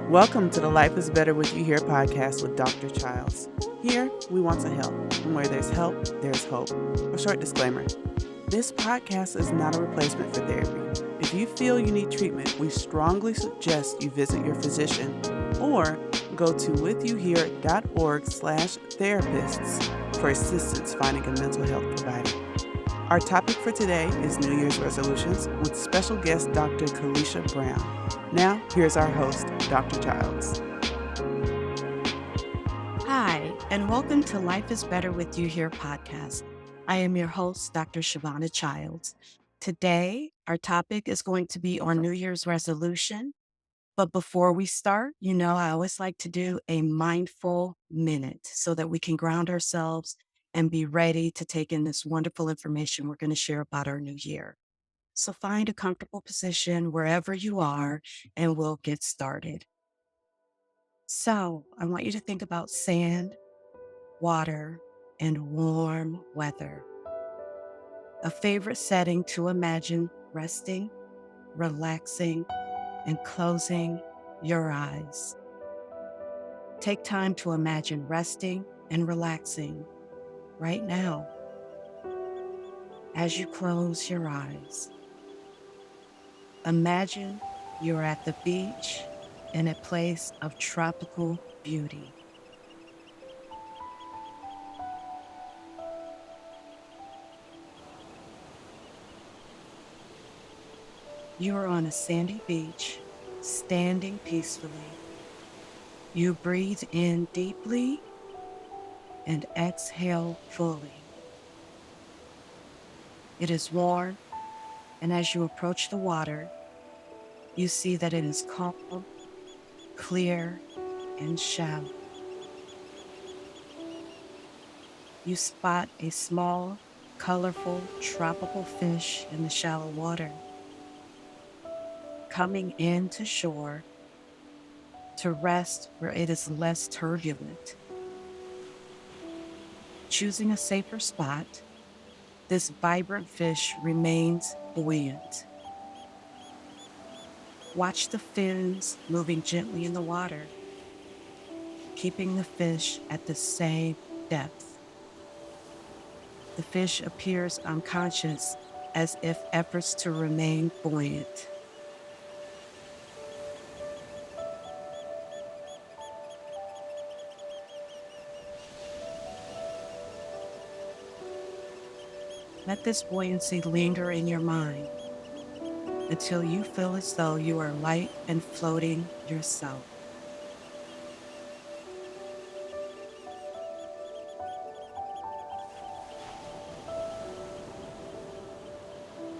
Welcome to the Life is Better With You Here podcast with Dr.Childs. Here, we want to help. And where there's help, there's hope. A short disclaimer. This podcast is not a replacement for therapy. If you feel you need treatment, we strongly suggest you visit your physician or go to withyouhere.org/therapists for assistance finding a mental health provider. Our topic for today is New Year's resolutions with special guest Dr. Calisha Brooks. Now, here's our host, Dr. Childs. Hi, and welcome to Life is Better With You Here podcast. I am your host, Dr. Childs. Today, our topic is going to be on New Year's resolution. But before we start, I always like to do a mindful minute so that we can ground ourselves and be ready to take in this wonderful information we're going to share about our new year. So find a comfortable position wherever you are, and we'll get started. So I want you to think about sand, water, and warm weather. A favorite setting to imagine resting, relaxing, and closing your eyes. Take time to imagine resting and relaxing right now as you close your eyes. Imagine you're at the beach in a place of tropical beauty. You are on a sandy beach, standing peacefully. You breathe in deeply and exhale fully. It is warm, and as you approach the water, you see that it is calm, clear, and shallow. You spot a small, colorful, tropical fish in the shallow water, coming in to shore to rest where it is less turbulent. Choosing a safer spot, this vibrant fish remains buoyant. Watch the fins moving gently in the water, keeping the fish at the same depth. The fish appears unconscious, as if efforts to remain buoyant. Let this buoyancy linger in your mind until you feel as though you are light and floating yourself.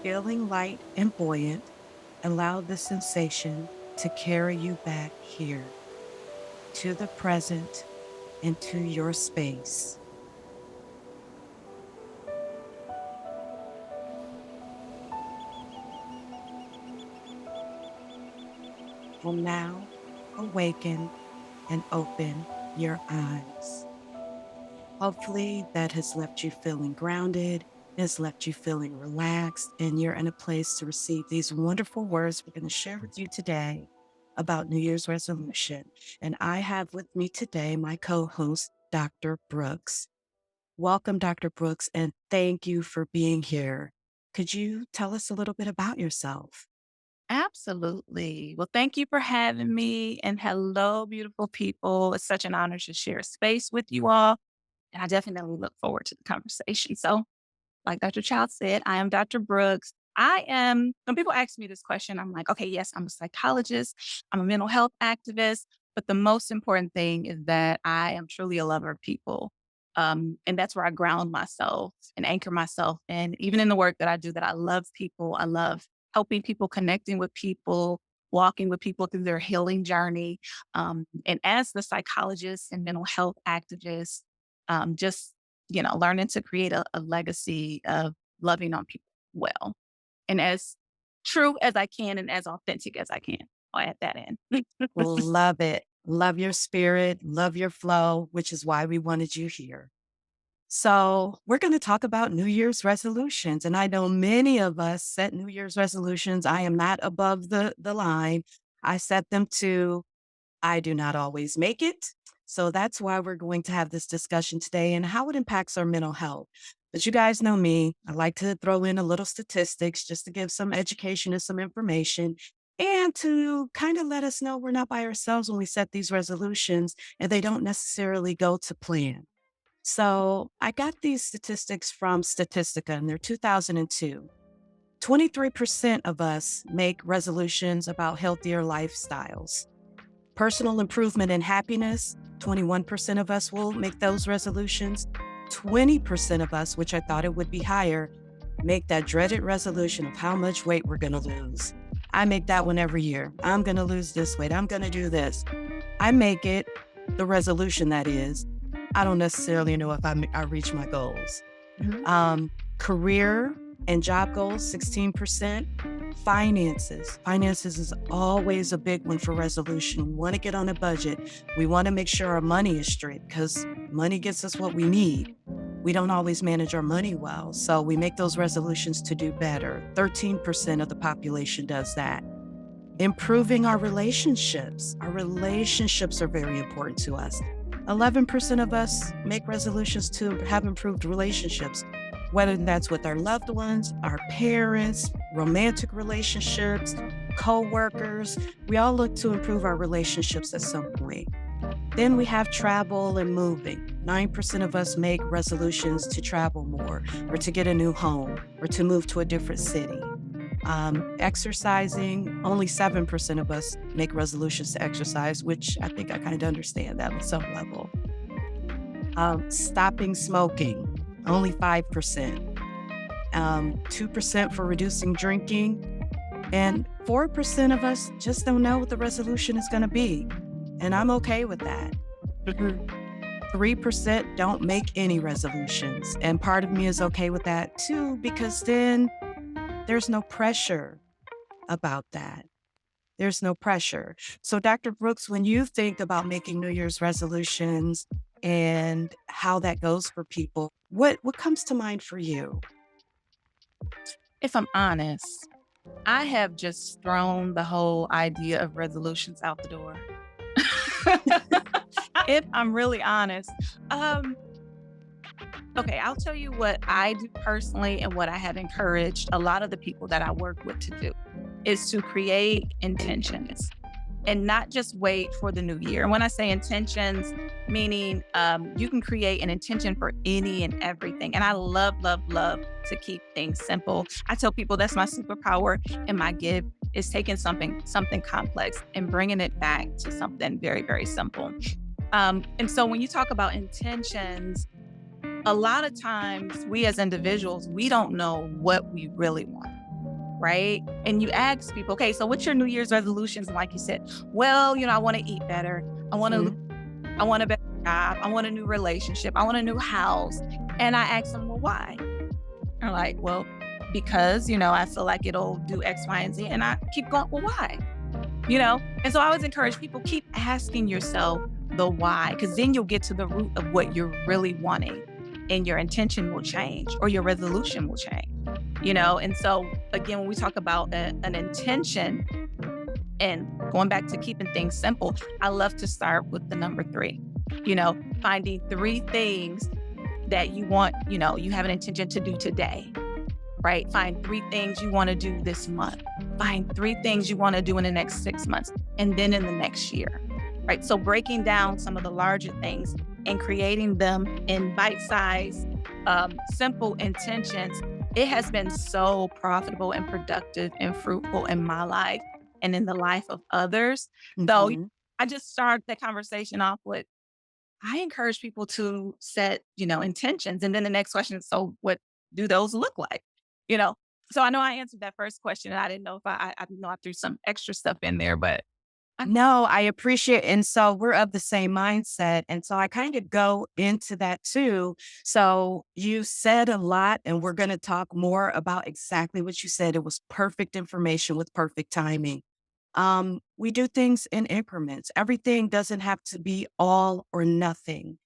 Feeling light and buoyant, allow the sensation to carry you back here, to the present, and to your space. Will now awaken and open your eyes. Hopefully that has left you feeling grounded, has left you feeling relaxed, and you're in a place to receive these wonderful words we're going to share with you today about New Year's resolution. And I have with me today my co-host, Dr. Brooks. Welcome, Dr. Brooks, and thank you for being here. Could you tell us a little bit about yourself? Absolutely. Well, thank you for having me. And hello, beautiful people. It's such an honor to share space with you all. And I definitely look forward to the conversation. So, like Dr. Child said, I am Dr. Brooks. When people ask me this question, I'm like, okay, yes, I'm a psychologist, I'm a mental health activist. But the most important thing is that I am truly a lover of people. And that's where I ground myself and anchor myself. And even in the work that I do, that I love people, I love helping people, connecting with people, walking with people through their healing journey. And as the psychologist and mental health activist, just, learning to create a legacy of loving on people well and as true as I can and as authentic as I can. I'll add that in. Love it. Love your spirit, love your flow, which is why we wanted you here. So we're going to talk about New Year's resolutions. And I know many of us set New Year's resolutions. I am not above the line. I set them to I do not always make it. So that's why we're going to have this discussion today and how it impacts our mental health. But you guys know me, I like to throw in a little statistics just to give some education and some information and to kind of let us know we're not by ourselves when we set these resolutions and they don't necessarily go to plan. So I got these statistics from Statistica and they're 2002. 23% of us make resolutions about healthier lifestyles. Personal improvement and happiness, 21% of us will make those resolutions. 20% of us, which I thought it would be higher, make that dreaded resolution of how much weight we're going to lose. I make that one every year. I'm going to lose this weight. I'm going to do this. I make it, the resolution that is. I don't necessarily know if I reach my goals. Career and job goals, 16%. Finances is always a big one for resolution. We want to get on a budget. We want to make sure our money is straight because money gets us what we need. We don't always manage our money well, so we make those resolutions to do better. 13% of the population does that. Improving our relationships. Our relationships are very important to us. 11% of us make resolutions to have improved relationships, whether that's with our loved ones, our parents, romantic relationships, co-workers. We all look to improve our relationships at some point. Then we have travel and moving. 9% of us make resolutions to travel more or to get a new home or to move to a different city. Exercising, only 7% of us make resolutions to exercise, which I think I kind of understand that on some level. Stopping smoking, only 5%. 2% for reducing drinking, and 4% of us just don't know what the resolution is going to be. And I'm okay with that. 3% don't make any resolutions. And part of me is okay with that too, because then there's no pressure about that. There's no pressure. So Dr. Brooks, when you think about making New Year's resolutions and how that goes for people, what comes to mind for you? If I'm honest, I have just thrown the whole idea of resolutions out the door. If I'm really honest. Okay, I'll tell you what I do personally and what I have encouraged a lot of the people that I work with to do is to create intentions and not just wait for the new year. And when I say intentions, meaning you can create an intention for any and everything. And I love, love, love to keep things simple. I tell people that's my superpower and my gift is taking something complex and bringing it back to something very, very simple. And so when you talk about intentions, a lot of times we as individuals, we don't know what we really want. Right. And you ask people, okay, so what's your New Year's resolutions? And like you said, well, I want to eat better. I want a better job. I want a new relationship. I want a new house. And I ask them, well, why? They're like, well, because, I feel like it'll do X, Y, and Z. And I keep going, well, why? And so I always encourage people, keep asking yourself the why, because then you'll get to the root of what you're really wanting and your intention will change or your resolution will change. And so again, when we talk about an intention and going back to keeping things simple, I love to start with the number 3, finding 3 things that you want, you have an intention to do today, right? Find 3 things you want to do this month. Find 3 things you want to do in the next 6 months and then in the next year, right? So breaking down some of the larger things and creating them in bite-sized, simple intentions, it has been so profitable and productive and fruitful in my life and in the life of others. Though I just started that conversation off with, I encourage people to set, intentions. And then the next question is, so what do those look like? So I know I answered that first question and I didn't know if I know I threw some extra stuff in there, but No, I appreciate, and so we're of the same mindset. And so I kind of go into that too. So you said a lot, and we're going to talk more about exactly what you said. It was perfect information with perfect timing. We do things in increments. Everything doesn't have to be all or nothing.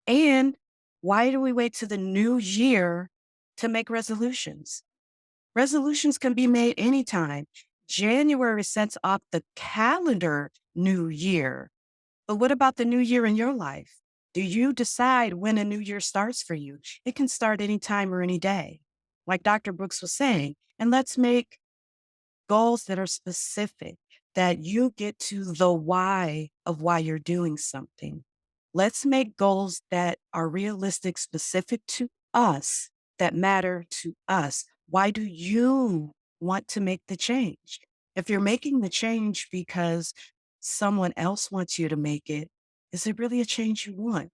And why do we wait to the new year to make resolutions? Resolutions can be made anytime. January sets off the calendar new year. But what about the new year in your life? Do you decide when a new year starts for you? It can start any time or any day, like Dr. Brooks was saying. And let's make goals that are specific, that you get to the why of why you're doing something. Let's make goals that are realistic, specific to us, that matter to us. Why do you want to make the change? If you're making the change because someone else wants you to make it, is it really a change you want?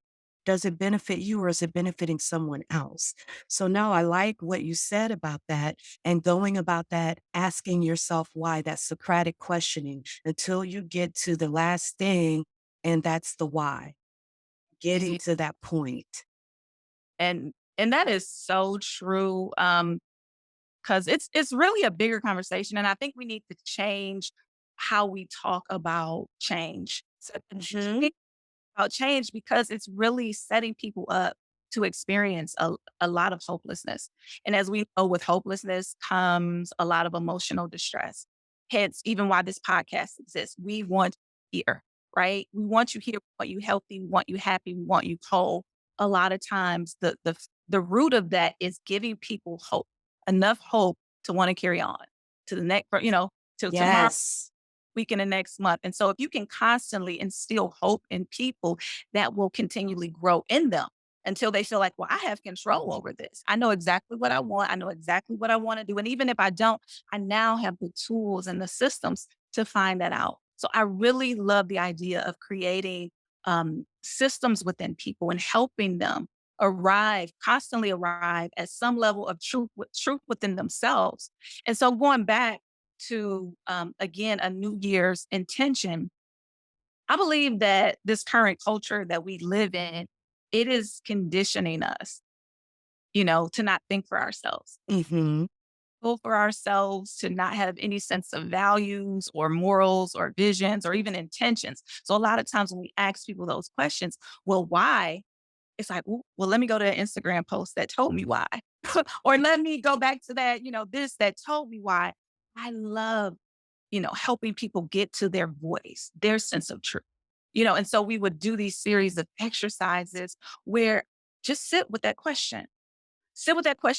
Does it benefit you or is it benefiting someone else? So, no, I like what you said about that and going about that, asking yourself why, that Socratic questioning until you get to the last thing, and that's the why, getting Yeah. to that point. And that is so true. Because it's really a bigger conversation, and I think we need to change how we talk about change. So Mhm. about change because it's really setting people up to experience a lot of hopelessness. And as we know, with hopelessness comes a lot of emotional distress. Hence, even why this podcast exists, we want you here, right? We want you here, we want you healthy, we want you happy, we want you whole. A lot of times, the root of that is giving people hope, enough hope to want to carry on to the next, till tomorrow Yes. week and the next month. And so if you can constantly instill hope in people, that will continually grow in them until they feel like, well, I have control over this. I know exactly what I want. I know exactly what I want to do. And even if I don't, I now have the tools and the systems to find that out. So I really love the idea of creating systems within people and helping them constantly arrive at some level of truth within themselves. And so going back to again a new year's intention, I believe that this current culture that we live in, it is conditioning us, to not think for ourselves, Mhm. feel for ourselves, to not have any sense of values or morals or visions or even intentions. So a lot of times when we ask people those questions, well, why? It's like, well, let me go to an Instagram post that told me why. Or let me go back to that, this that told me why. I love helping people get to their voice, their sense of truth. And so we would do these series of exercises where just sit with that question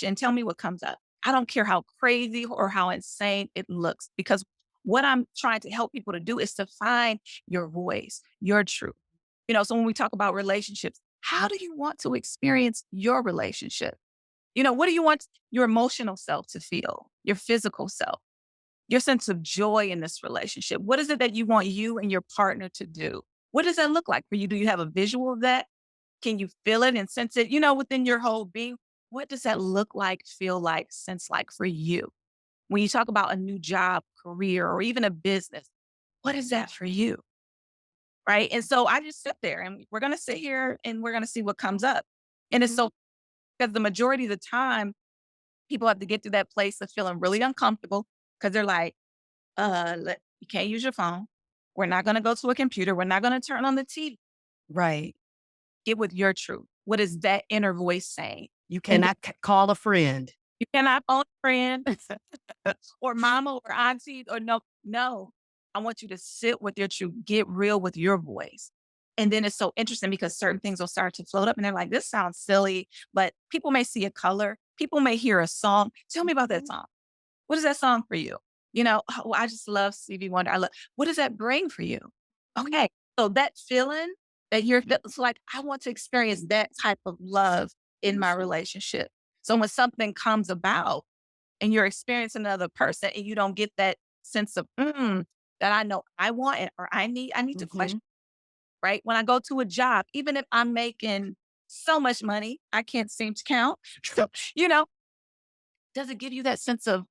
and tell me what comes up. I don't care how crazy or how insane it looks, because what I'm trying to help people to do is to find your voice, your truth. So when we talk about relationships, how do you want to experience your relationship? What do you want your emotional self to feel, your physical self? Your sense of joy in this relationship. What is it that you want you and your partner to do? What does that look like for you? Do you have a visual of that? Can you feel it and sense it, within your whole being? What does that look like, feel like, sense like for you? When you talk about a new job, career, or even a business, what is that for you? Right. And so I just sit there and we're going to sit here and we're going to see what comes up. And it's so, because the majority of the time, people have to get to that place of feeling really uncomfortable because they're like, you can't use your phone. We're not going to go to a computer. We're not going to turn on the TV. Right. Get with your truth. What is that inner voice saying? You And then cannot call a friend. you cannot phone a friend or mama or auntie or no. No, I want you to sit with your truth. Get real with your voice. And then it's so interesting because certain things will start to float up and they're like, this sounds silly, but people may see a color. People may hear a song. Tell me about that song. What is that song for you? Oh, I just love Stevie Wonder. What does that bring for you? Okay. So that feeling that it's like, I want to experience that type of love in my relationship. So when something comes about and you're experiencing another person and you don't get that sense of, that I know I want it or I need to question, Mhm. right? When I go to a job, even if I'm making so much money, I can't seem to count. So, does it give you that sense of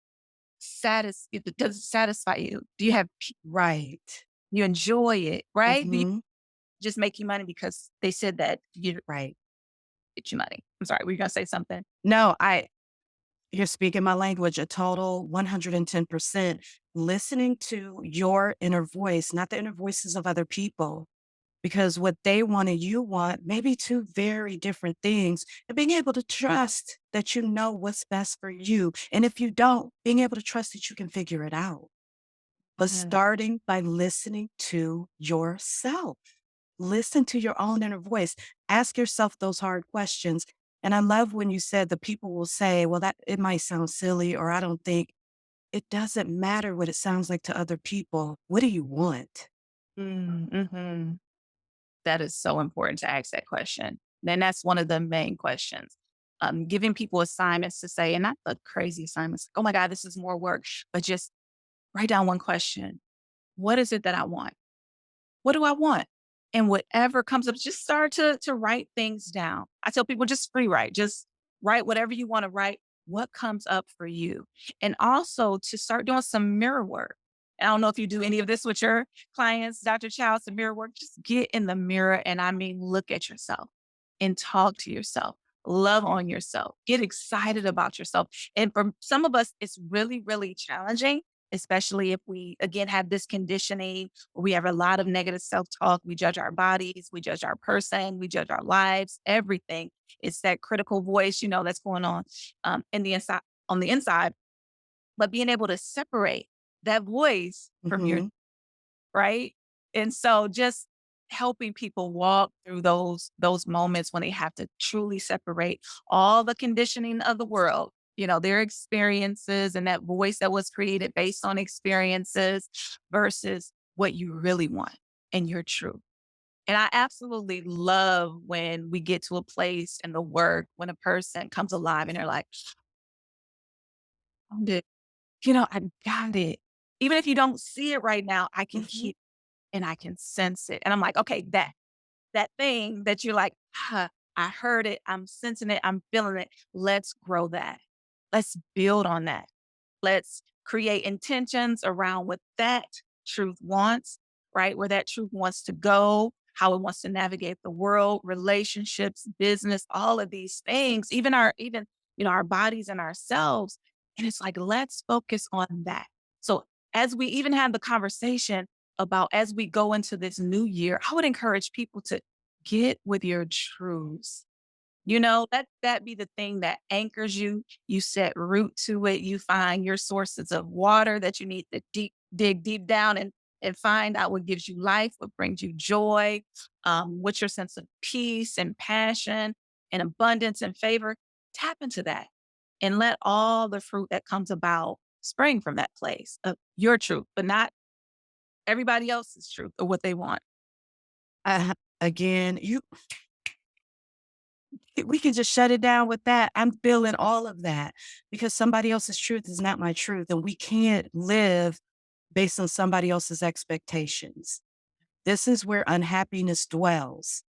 does it satisfy you? Do you have Right. you enjoy it, right? Do you Mhm. just make you money because they said that you Right. get you money? I'm sorry, were you gonna say something? No, you're speaking my language, a total 110%. Listening to your inner voice, not the inner voices of other people, because what they want and you want may be two very different things. And being able to trust that you know what's best for you. And if you don't, being able to trust that you can figure it out. But Mhm. starting by listening to yourself. Listen to your own inner voice. Ask yourself those hard questions. And I love when you said the people will say, well, that it might sound silly, or I don't think it doesn't matter what it sounds like to other people. What do you want? Mm-hmm. That is so important to ask that question. Then that's one of the main questions. Giving people assignments to say, and not the crazy assignments, oh my God, this is more work, but just write down one question. What is it that I want? What do I want? And whatever comes up, just start to write things down. I tell people just free write, just write whatever you want to write, what comes up for you. And also to start doing some mirror work. I don't know if you do any of this with your clients, Dr. Childs, the mirror work. Just get in the mirror and I mean, look at yourself and talk to yourself. Love on yourself. Get excited about yourself. And for some of us, it's really, really challenging, especially if we, again, have this conditioning where we have a lot of negative self talk. We judge our bodies, we judge our person, we judge our lives, everything. It's that critical voice, that's going on in the inside, on the inside. But being able to separate that voice from your Mhm. right? And so just helping people walk through those moments when they have to truly separate all the conditioning of the world, their experiences and that voice that was created based on experiences versus what you really want and your truth. And I absolutely love when we get to a place in the work when a person comes alive and they're like, "Found it. I got it. Even if you don't see it right now, I can Mhm. hear and I can sense it." And I'm like, okay, that thing that you're like, I heard it, I'm sensing it, I'm feeling it. Let's grow that. Let's build on that. Let's create intentions around what that truth wants, right? Where that truth wants to go, how it wants to navigate the world, relationships, business, all of these things, even our bodies and ourselves. And it's like, let's focus on that. So as we even have the conversation about as we go into this new year, I would encourage people to get with your truths. Let that be the thing that anchors you. You set root to it. You find your sources of water that you need to dig deep down and find out what gives you life, what brings you joy, what's your sense of peace and passion and abundance and favor. Tap into that and let all the fruit that comes about spring from that place of your truth, but not everybody else's truth or what they want. Again, we can just shut it down with that. I'm feeling all of that because somebody else's truth is not my truth, and we can't live based on somebody else's expectations. This is where unhappiness dwells,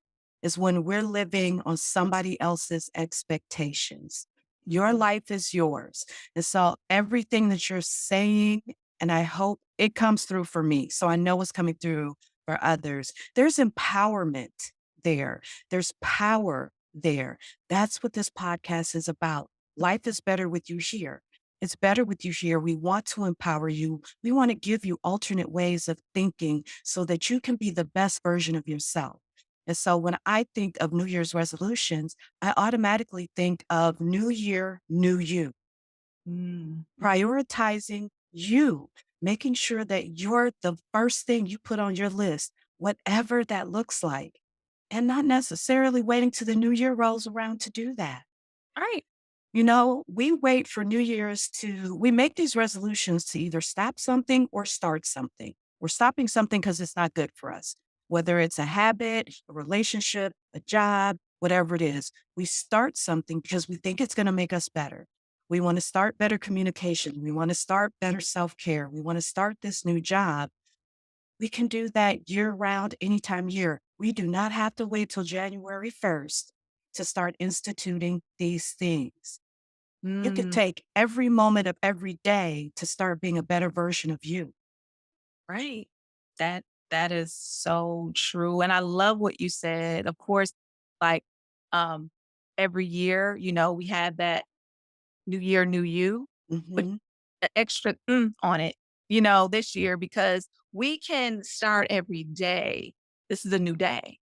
is when we're living on somebody else's expectations. Your life is yours. And so everything that you're saying, and I hope it comes through for me, so I know it's coming through for others. There's empowerment there. There's power there. That's what this podcast is about. Life is better with you here. It's better with you here. We want to empower you. We want to give you alternate ways of thinking so that you can be the best version of yourself. And so when I think of New Year's resolutions, I automatically think of New Year, New You, Mm. prioritizing you, making sure that you're the first thing you put on your list, whatever that looks like, and not necessarily waiting till the new year rolls around to do that. Right. We wait for we make these resolutions to either stop something or start something. We're stopping something because it's not good for us, whether it's a habit, a relationship, a job, whatever it is. We start something because we think it's going to make us better. We want to start better communication. We want to start better self care. We want to start this new job. We can do that year round, anytime year. We do not have to wait till January 1st to start instituting these things. You could Mm. take every moment of every day to start being a better version of you. Right. That is so true. And I love what you said. Of course, like um every year, we have that new year, new you, but Mhm. the extra on it, this year because we can start every day. This is a new day.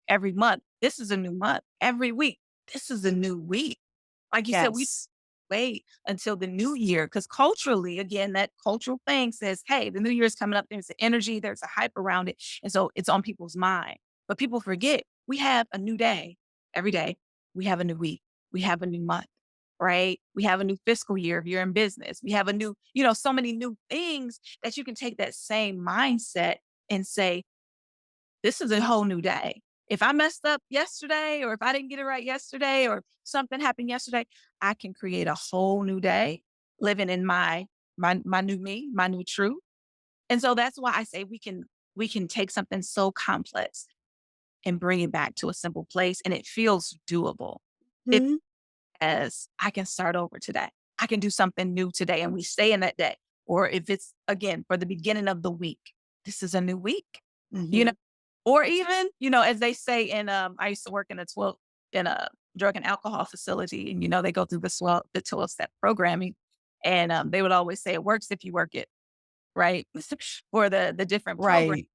Every month, this is a new month. Every week, this is a new week. Like you said, we Yes. wait until the new year because culturally, again, that cultural thing says, hey, the new year is coming up. There's an energy, there's a hype around it. And so it's on people's mind. But people forget we have a new day every day. We have a new week. We have a new month, right? We have a new fiscal year if you're in business. We have a new, so many new things that you can take that same mindset and say, this is a whole new day. If I messed up yesterday, or if I didn't get it right yesterday, or something happened yesterday, I can create a whole new day living in my new me, my new truth. And so that's why I say we can take something so complex and bring it back to a simple place, and it feels doable. It Mhm. as I can start over today. I can do something new today, and we stay in that day. Or if it's again for the beginning of the week, this is a new week. You know, Mhm. or even, as they say I used to work in a drug and alcohol facility, and they go through the 12-step programming. And they would always say it works if you work it, right? For the different programs. Right.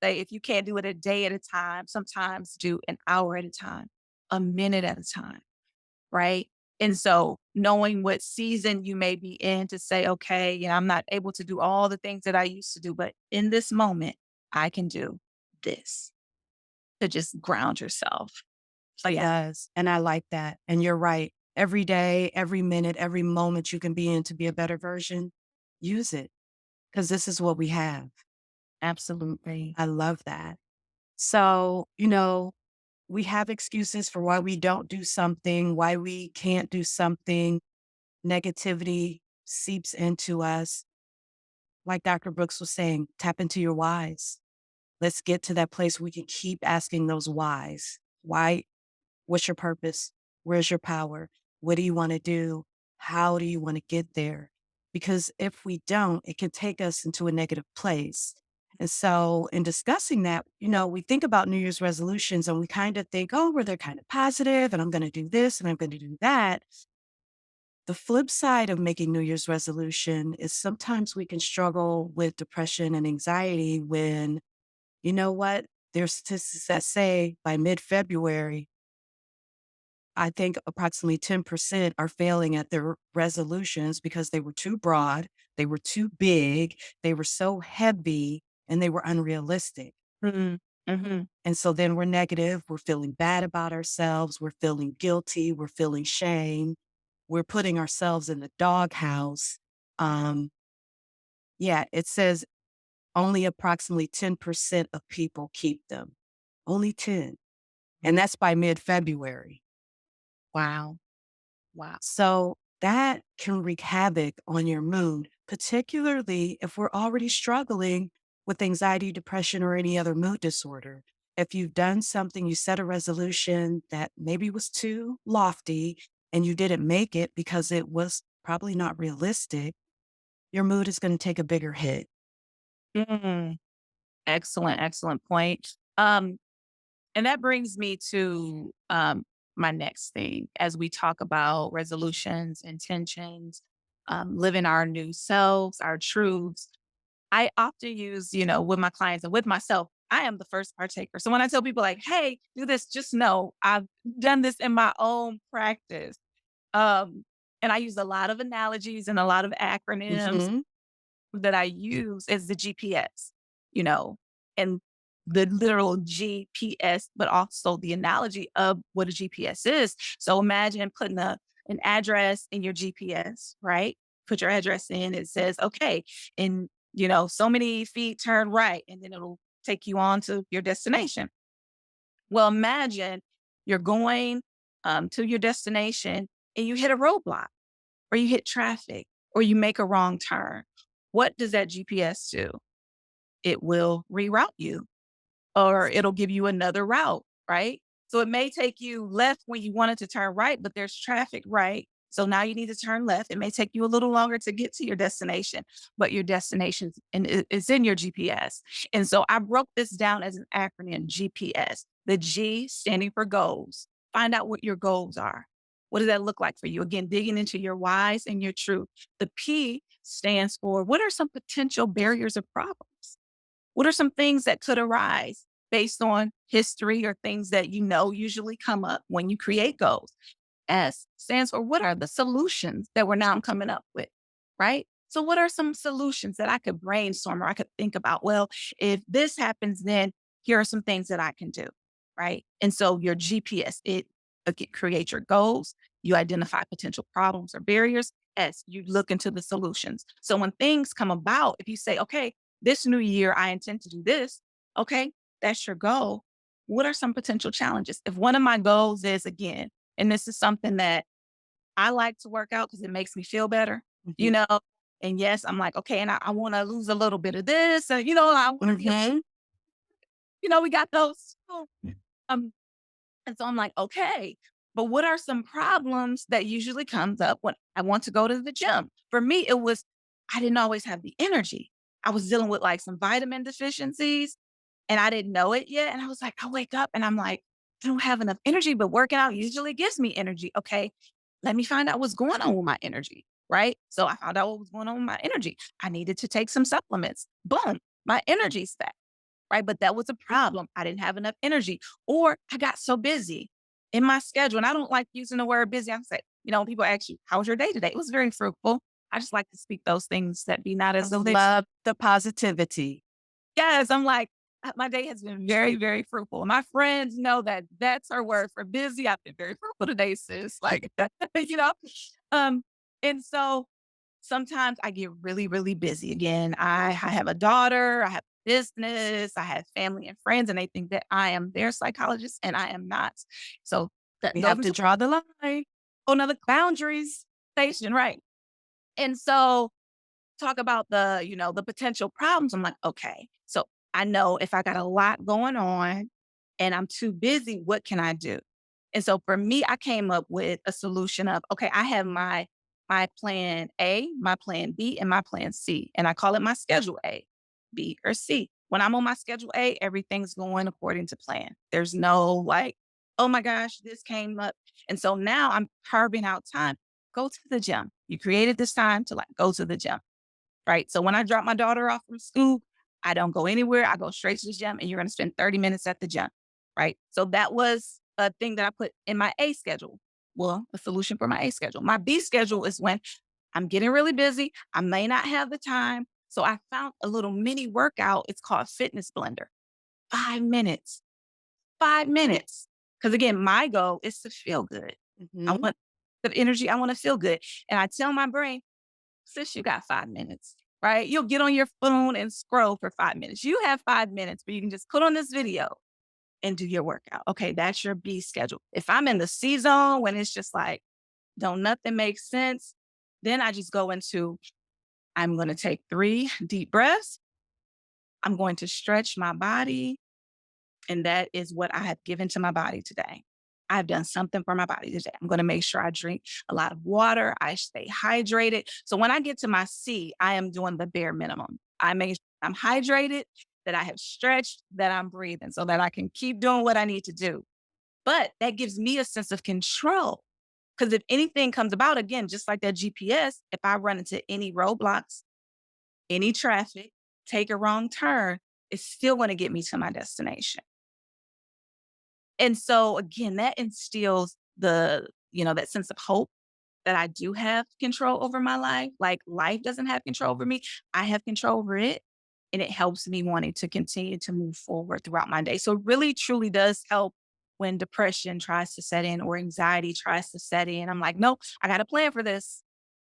Say if you can't do it a day at a time, sometimes do an hour at a time, a minute at a time, right? And so knowing what season you may be in to say, okay, I'm not able to do all the things that I used to do, but in this moment, I can do this, to just ground yourself. So yeah. Yes. And I like that. And you're right. Every day, every minute, every moment you can be in to be a better version, use it because this is what we have. Absolutely. I love that. So, we have excuses for why we don't do something, why we can't do something. Negativity seeps into us. Like Dr. Brooks was saying, tap into your whys. Let's get to that place where we can keep asking those whys. Why? What's your purpose? Where's your power? What do you want to do? How do you want to get there? Because if we don't, it can take us into a negative place. And so, in discussing that, we think about New Year's resolutions and we kind of think, oh, well, they're kind of positive and I'm going to do this and I'm going to do that. The flip side of making New Year's resolution is sometimes we can struggle with depression and anxiety when, you know what, there's statistics that say by mid February, I think approximately 10% are failing at their resolutions because they were too broad, they were too big, they were so heavy, and they were unrealistic. Mhm. Mhm. And so then we're negative, we're feeling bad about ourselves, we're feeling guilty, we're feeling shame, we're putting ourselves in the doghouse. Um, yeah, it says only approximately 10% of people keep them. Only 10. And that's by mid February. Wow. Wow. So that can wreak havoc on your mood, particularly if we're already struggling with anxiety, depression, or any other mood disorder. If you've done something, you set a resolution that maybe was too lofty and you didn't make it because it was probably not realistic, your mood is going to take a bigger hit. Mm. Excellent, excellent point. And that brings me to my next thing as we talk about resolutions, intentions, living our new selves, our truths. I often use, with my clients and with myself, I am the first partaker. So when I tell people like, hey, do this, just know I've done this in my own practice. Um, and I use a lot of analogies and a lot of acronyms Hmm. that I use is the GPS, you know, and the literal GPS, but also the analogy of what a GPS is. So imagine putting an address in your GPS, right? Put your address in, it says, okay, in, so many feet, turn right, and then it'll take you on to your destination. Well, imagine you're going to your destination and you hit a roadblock or you hit traffic or you make a wrong turn. What does that GPS do? It will reroute you or it'll give you another route, right? So it may take you left when you wanted to turn right, but there's traffic, right? So now you need to turn left. It may take you a little longer to get to your destination, but your destination is in your GPS. And so I broke this down as an acronym GPS. The G standing for goals. Find out what your goals are. What does that look like for you? Again, digging into your whys and your truth. The P stands for what are some potential barriers or problems? What are some things that could arise based on history or things that usually come up when you create goals? S stands for what are the solutions that we're now coming up with, right? So, what are some solutions that I could brainstorm or I could think about? Well, if this happens, then here are some things that I can do, right? And so your GPS, it creates your goals, you identify potential problems or barriers as you look into the solutions. So when things come about, if you say, okay, this new year, I intend to do this, okay, that's your goal. What are some potential challenges? If one of my goals is, again, and this is something that I like to work out because it makes me feel better, you Mhm. know? And yes, I'm like, okay, and I want to lose a little bit of this. And, I want to be, Mhm. we got those. Um, and so I'm like, okay, but what are some problems that usually comes up when I want to go to the gym? For me, it was, I didn't always have the energy. I was dealing with like some vitamin deficiencies and I didn't know it yet. And I was like, I wake up and I'm like, I don't have enough energy, but working out usually gives me energy. Okay. Let me find out what's going on with my energy. Right. So I found out what was going on with my energy. I needed to take some supplements. Boom. My energy's back. Right. But that was a problem. I didn't have enough energy or I got so busy in my schedule. And I don't like using the word busy. I say, people ask you, how was your day today? It was very fruitful. I just like to speak those things that be not I as though they. love the positivity. Yes, I'm like, my day has been very, very fruitful. My friends know that that's her word for busy. I've been very fruitful today, sis. Like, you know, um, and so sometimes I get really, really busy. Again, I have a daughter, I have business, I have family and friends, and they think that I am their psychologist, and I am not. So We those have are to two draw the line. whole nother Boundaries. conversation, right? And so talk about the potential problems. I'm like, okay, so I know if I got a lot going on and I'm too busy, what can I do? And so for me, I came up with a solution of, okay, I have my plan A, my plan B, and my plan C. And I call it my schedule A, B, or C. When I'm on my schedule A, everything's going according to plan. There's no like, oh my gosh, this came up. And so now I'm carving out time. Go to the gym. You created this time to like go to the gym, right? So when I drop my daughter off from school, I don't go anywhere. I go straight to the gym and you're going to spend 30 minutes at the gym, right? So that was a thing that I put in my A schedule. Well, a solution for my A schedule. My B schedule is when I'm getting really busy. I may not have the time. So I found a little mini workout. It's called Fitness Blender. 5 minutes, 5 minutes. Because again, my goal is to feel good. I Mhm. want the energy. I want to feel good. And I tell my brain, sis, you got 5 minutes, right? You'll get on your phone and scroll for 5 minutes. You have 5 minutes, but you can just put on this video and do your workout. Okay, that's your B schedule. If I'm in the C zone when it's just like, don't nothing make sense, then I just go into, I'm going to take 3 deep breaths. I'm going to stretch my body. And that is what I have given to my body today. I've done something for my body today. I'm going to make sure I drink a lot of water. I stay hydrated. So when I get to my C, I am doing the bare minimum. I make sure I'm hydrated, that I have stretched, that I'm breathing so that I can keep doing what I need to do. But that gives me a sense of control. Because if anything comes about, again, just like that GPS, if I run into any roadblocks, any traffic, take a wrong turn, it's still going to get me to my destination. And so again, that instills that sense of hope that I do have control over my life. Like life doesn't have control over me. I have control over it. And it helps me wanting to continue to move forward throughout my day. So it really truly does help when depression tries to set in or anxiety tries to set in. I'm like, nope, I got a plan for this,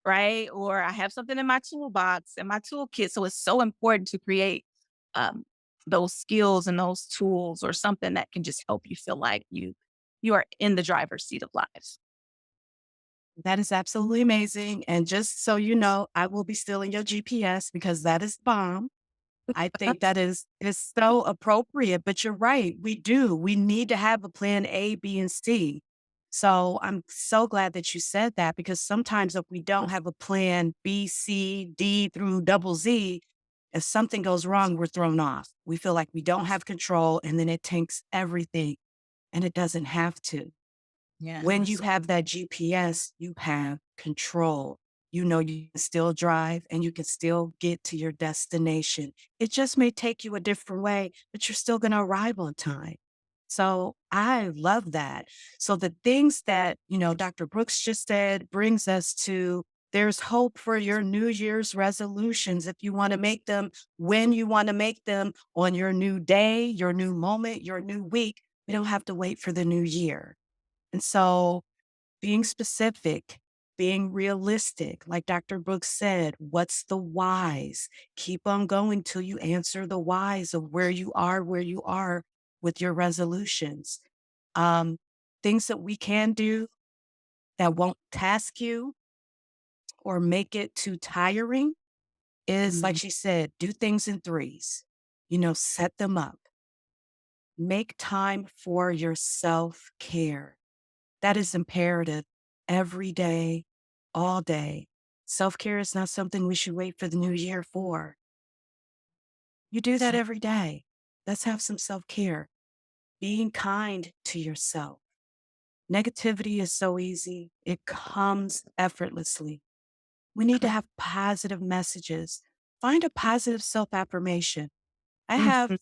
right? Or I have something in my toolbox and my toolkit. So it's so important to create um, those skills and those tools or something that can just help you feel like you are in the driver's seat of life. That is absolutely amazing. And just so you know, I will be stealing your GPS because that is bomb. I think that is so appropriate, but you're right. We do. We need to have a plan A, B, and C. So I'm so glad that you said that because sometimes if we don't have a plan B, C, D through double Z, if something goes wrong, we're thrown off. We feel like we don't have control and then it tanks everything and it doesn't have to. When you Yes. have that GPS, you have control. You know you can still drive and you can still get to your destination. It just may take you a different way, but you're still going to arrive on time. So I love that. So the things that, Dr. Brooks just said brings us to There's hope for your New Year's resolutions if you want to make them when you want to make them on your new day, your new moment, your new week. We don't have to wait for the new year. And so being specific, being realistic, like Dr. Brooks said, what's the whys? Keep on going till you answer the whys of where you are with your resolutions. Um, Things that we can do that won't task you or make it too tiring is, like Mhm. she said, do things in threes, set them up. Make time for your self care. That is imperative every day, all day. Self care is not something we should wait for the new year for. You do that every day. Let's have some self care. Being kind to yourself. Negativity is so easy, it comes effortlessly. We need to have positive messages. Find a positive self affirmation. I have Mhm.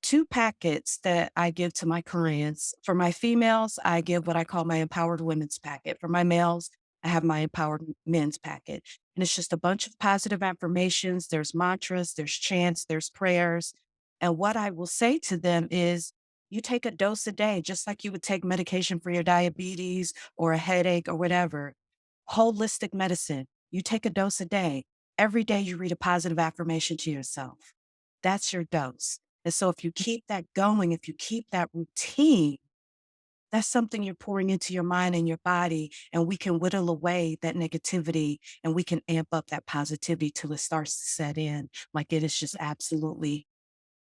2 packets that I give to my clients. For my females, I give what I call my empowered women's packet. For my males, I have my empowered men's packet. And it's just a bunch of positive affirmations. There's mantras, there's chants, there's prayers. And what I will say to them is, you take a dose a day, just like you would take medication for your diabetes or a headache or whatever. Holistic medicine. You take a dose a day. Every day you read a positive affirmation to yourself. That's your dose. And so if you keep that going, if you keep that routine, that's something you're pouring into your mind and your body, and we can whittle away that negativity and we can amp up that positivity till it starts to set in like it is just absolutely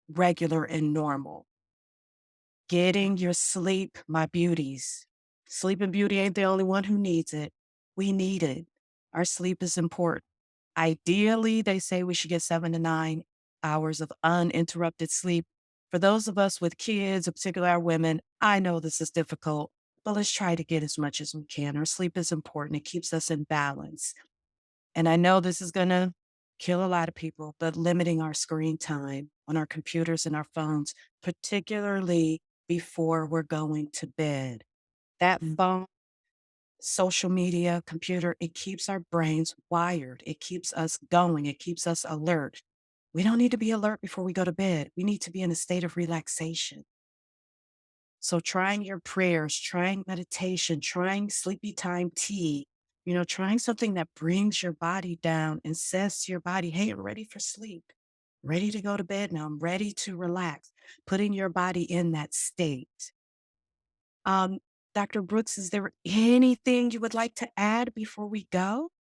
regular and normal. Getting your sleep, my beauties. Sleeping Beauty ain't the only one who needs it. We need it. Our sleep is important. Ideally, they say we should get 7 to 9 hours of uninterrupted sleep. For those of us with kids, particularly our women, I know this is difficult, but let's try to get as much as we can. Our sleep is important. It keeps us in balance. And I know this is going to kill a lot of people, but limiting our screen time on our computers and our phones, particularly before we're going to bed. That phone, social media, computer, it keeps our brains wired. It keeps us going. It keeps us alert. We don't need to be alert before we go to bed. We need to be in a state of relaxation. So trying your prayers, trying meditation, trying sleepy time tea, trying something that brings your body down and says to your body, hey, I'm ready for sleep, ready to go to bed now. I'm ready to relax, putting your body in that state. Um, Dr. Brooks, is there anything you would like to add before we go?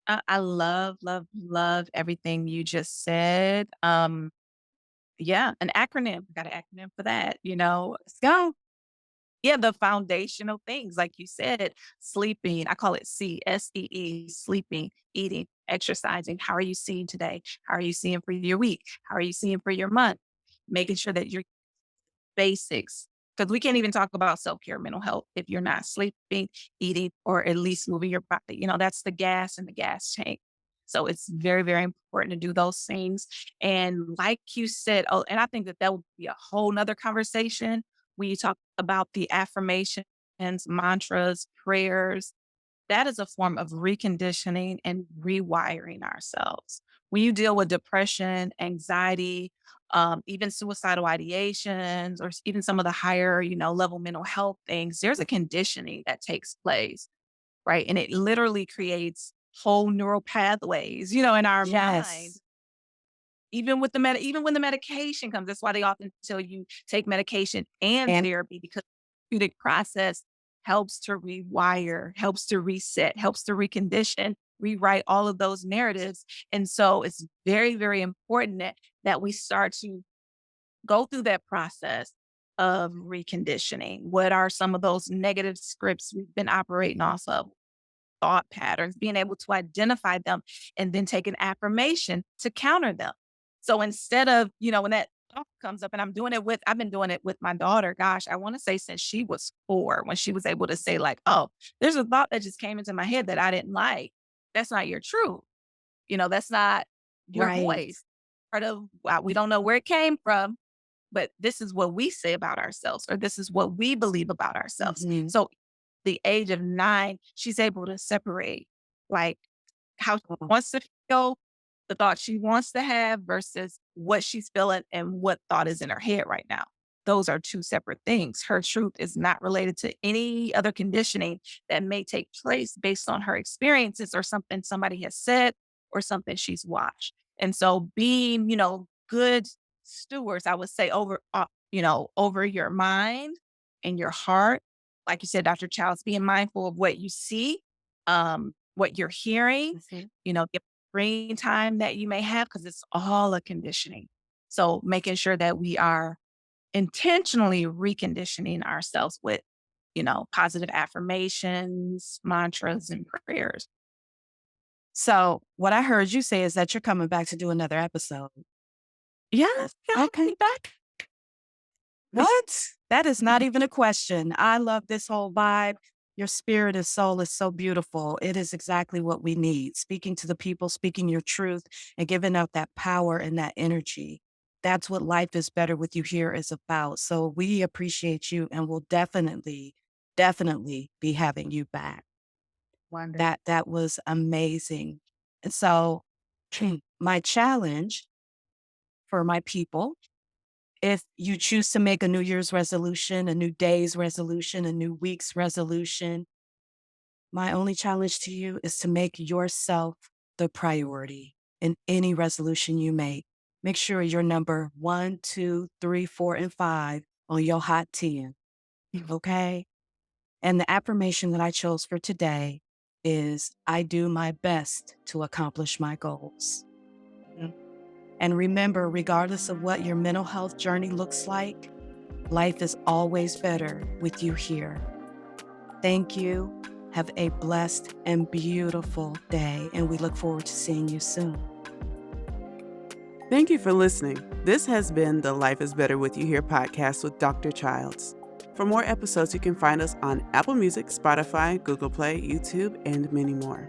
I love, love, love everything you just said. Yeah, an acronym. Got an acronym for that. Let's go. Yeah, the foundational things, like you said, sleeping. I call it SEE, sleeping, eating, exercising. How are you seeing today? How are you seeing for your week? How are you seeing for your month? Making sure that you're basics, because we can't even talk about self-care, mental health if you're not sleeping, eating, or at least moving your body. That's the gas in the gas tank. So it's very, very important to do those things. And like you said, oh, and I think that that would be a whole nother conversation when you talk about the affirmations, mantras, prayers. That is a form of reconditioning and rewiring ourselves. When you deal with depression, anxiety, even suicidal ideations, or even some of the higher, level mental health things, there's a conditioning that takes place, right? And it literally creates whole neural pathways, in our mind. Yes. Even when the medication comes, that's why they often tell you take medication and And therapy, because the therapeutic process helps to rewire, helps to reset, helps to recondition, rewrite all of those narratives. And so it's very, very important that we start to go through that process of reconditioning. What are some of those negative scripts we've been operating off of? Thought patterns, being able to identify them and then take an affirmation to counter them. So instead of, when that thought comes up, and I've been doing it with my daughter, gosh, I want to say since she was 4, when she was able to say, like, oh, there's a thought that just came into my head that I didn't like. That's not your truth. That's not your right. voice. Part of, wow, we don't know where it came from, but this is what we say about ourselves, or this is what we believe about ourselves. Mhm. So the age of 9, she's able to separate. like how she Oh, wants to feel, the thought she wants to have versus what she's feeling and what thought is in her head right now. Those are two separate things. Her truth is not related to any other conditioning that may take place based on her experiences or something somebody has said or something she's watched. And so being, good stewards, I would say over your mind and your heart. Like you said, Dr. Childs, being mindful of what you see, what you're hearing, mhm. the screen time that you may have, because it's all a conditioning. So making sure that we are intentionally reconditioning ourselves with, positive affirmations, mantras, and prayers. So what I heard you say is that you're coming back to do another episode. Yes, I'll Okay. be back. What? That is not even a question. I love this whole vibe. Your spirit and soul is so beautiful. It is exactly what we need. Speaking to the people, speaking your truth, and giving out that power and that energy. That's what Life is Better with You here is about. So we appreciate you and will definitely be having you back. Wonderful. That was amazing. And so my challenge for my people, if you choose to make a New Year's resolution, a new day's resolution, a new week's resolution, my only challenge to you is to make yourself the priority in any resolution you make. Make sure you're number 1, 2, 3, 4, and 5 on your hot 10. Okay? And the affirmation that I chose for today is I do my best to accomplish my goals. And remember, regardless of what your mental health journey looks like, life is always better with you here. Thank you. Have a blessed and beautiful day, and we look forward to seeing you soon. Thank you for listening. This has been the Life is Better with You Here podcast with Dr. Childs. For more episodes, you can find us on Apple Music, Spotify, Google Play, YouTube, and many more.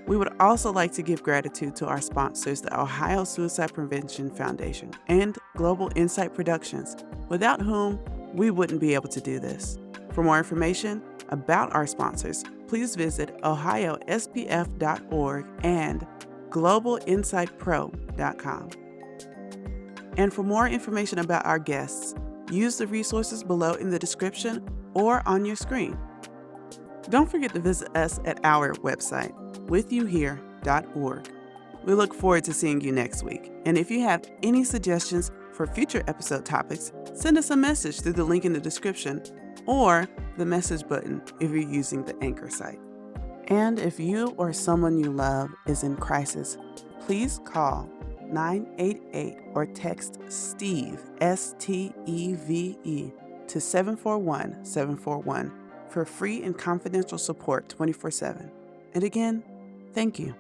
We would also like to give gratitude to our sponsors, the Ohio Suicide Prevention Foundation and Global Insight Productions, without whom we wouldn't be able to do this. For more information about our sponsors, please visit ohiospf.org and globalinsightpro.com. And for more information about our guests, use the resources below in the description or on your screen. Don't forget to visit us at our website, withyouhere.org. We look forward to seeing you next week. And if you have any suggestions for future episode topics, send us a message through the link in the description or the message button if you're using the Anchor site. And if you or someone you love is in crisis, please call 988 or text Steve, STEVE, to 741-741 for free and confidential support 24/7. And again, thank you.